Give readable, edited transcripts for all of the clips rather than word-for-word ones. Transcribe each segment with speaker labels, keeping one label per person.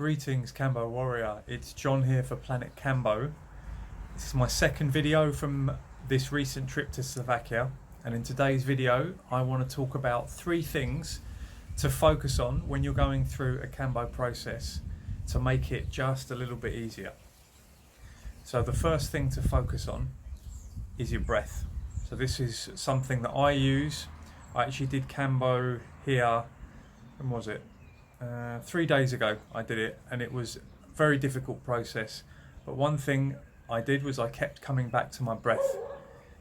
Speaker 1: Greetings Kambo Warrior, it's John here for Planet Kambo. This is my second video from this recent trip to Slovakia, and in today's video I want to talk about 3 things to focus on when you're going through a Kambo process to make it just a little bit easier. So the first thing to focus on is your breath. So this is something that I use. I actually did Kambo here, when was it? 3 days ago I did it, and it was a very difficult process, but one thing I did was I kept coming back to my breath.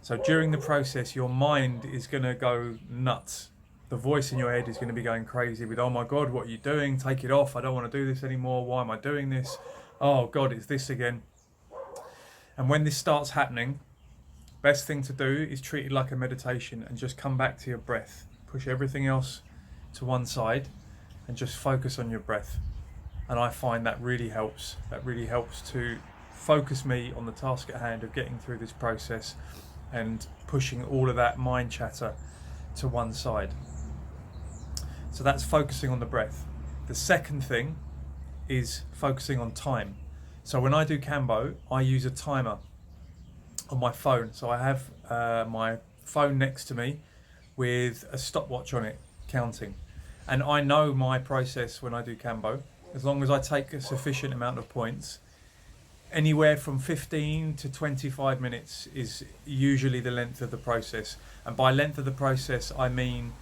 Speaker 1: So during the process your mind is going to go nuts. The voice in your head is going to be going crazy with, oh my god, what are you doing? Take it off, I don't want to do this anymore, why am I doing this? Oh god, it's this again. And when this starts happening, best thing to do is treat it like a meditation and just come back to your breath. Push everything else to one side and just focus on your breath. And I find that really helps. That really helps to focus me on the task at hand of getting through this process and pushing all of that mind chatter to one side. So that's focusing on the breath. The second thing is focusing on time. So when I do Kambo, I use a timer on my phone. So I have my phone next to me with a stopwatch on it counting. And I know my process when I do Kambo. As long as I take a sufficient amount of points, anywhere from 15 to 25 minutes is usually the length of the process. And by length of the process, I mean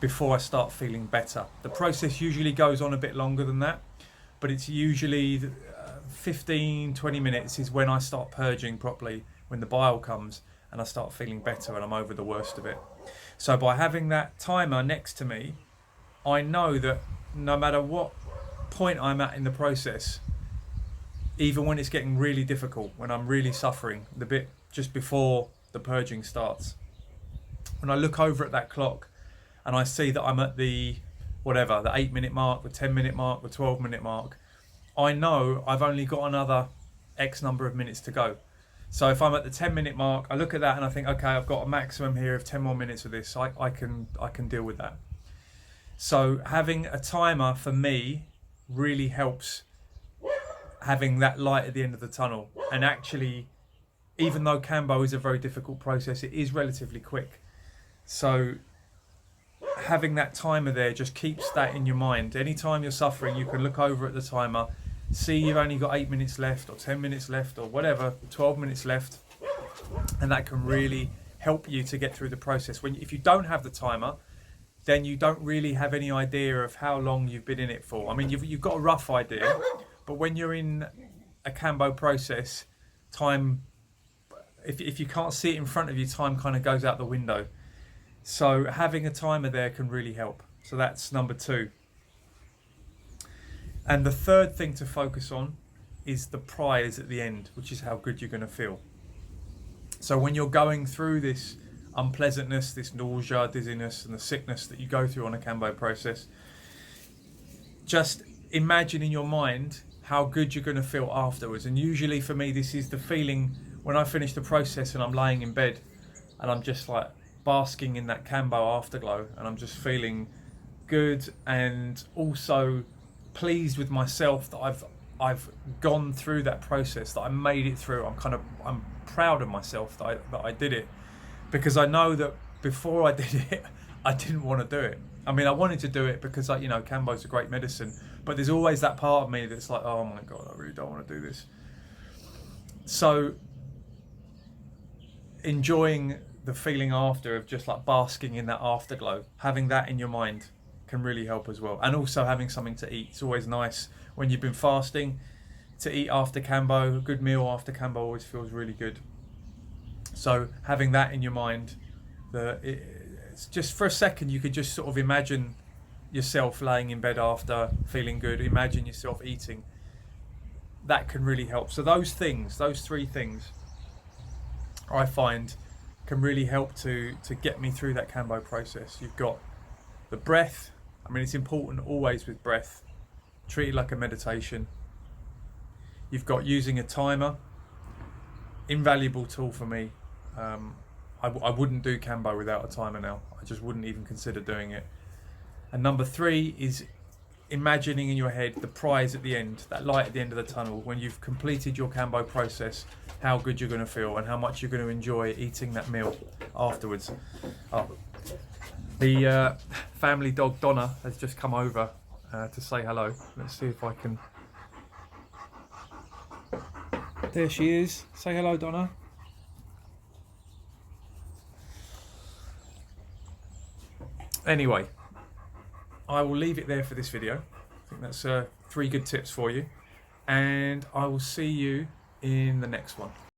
Speaker 1: before I start feeling better. The process usually goes on a bit longer than that, but it's usually 15-20 minutes is when I start purging properly, when the bile comes and I start feeling better and I'm over the worst of it. So by having that timer next to me, I know that no matter what point I'm at in the process, even when it's getting really difficult, when I'm really suffering, the bit just before the purging starts, when I look over at that clock and I see that I'm at the 8-minute mark, the 10-minute mark, the 12-minute mark, I know I've only got another X number of minutes to go. So if I'm at the 10-minute mark, I look at that and I think, okay, I've got a maximum here of 10 more minutes of this. I can deal with that. So having a timer for me really helps, having that light at the end of the tunnel. And actually, even though Kambo is a very difficult process, it is relatively quick. So having that timer there just keeps that in your mind. Anytime you're suffering, you can look over at the timer, see you've only got 8 minutes left or 10 minutes left or whatever, 12 minutes left, and that can really help you to get through the process. If you don't have the timer, then you don't really have any idea of how long you've been in it for. I mean, you've got a rough idea, but when you're in a Kambo process, time, if you can't see it in front of you, time kind of goes out the window. So having a timer there can really help. So that's number 2. And the third thing to focus on is the prize at the end, which is how good you're going to feel. So when you're going through this unpleasantness, this nausea, dizziness, and the sickness that you go through on a Kambo process, just imagine in your mind how good you're going to feel afterwards. And usually for me, this is the feeling when I finish the process and I'm laying in bed and I'm just like basking in that Kambo afterglow, and I'm just feeling good and also pleased with myself that I've gone through that process, that I made it through. I'm proud of myself that I did it, because I know that before I did it, I didn't want to do it. I mean, I wanted to do it because, Kambo's a great medicine, but there's always that part of me that's like, oh my God, I really don't want to do this. So enjoying the feeling after of just like basking in that afterglow, having that in your mind can really help as well. And also having something to eat. It's always nice when you've been fasting to eat after Kambo. A good meal after Kambo always feels really good. So having that in your mind, it's just for a second, you could just sort of imagine yourself laying in bed after, feeling good. Imagine yourself eating. That can really help. So those 3 things, I find can really help to get me through that Kambo process. You've got the breath. I mean, it's important always with breath. Treat it like a meditation. You've got using a timer. Invaluable tool for me. I wouldn't do Kambo without a timer now. I just wouldn't even consider doing it. And number 3 is imagining in your head the prize at the end, that light at the end of the tunnel, when you've completed your Kambo process, how good you're going to feel and how much you're going to enjoy eating that meal afterwards. Oh. The family dog Donna has just come over to say hello. Let's see if I can... There she is. Say hello, Donna. Anyway, I will leave it there for this video. I think that's 3 good tips for you, and I will see you in the next one.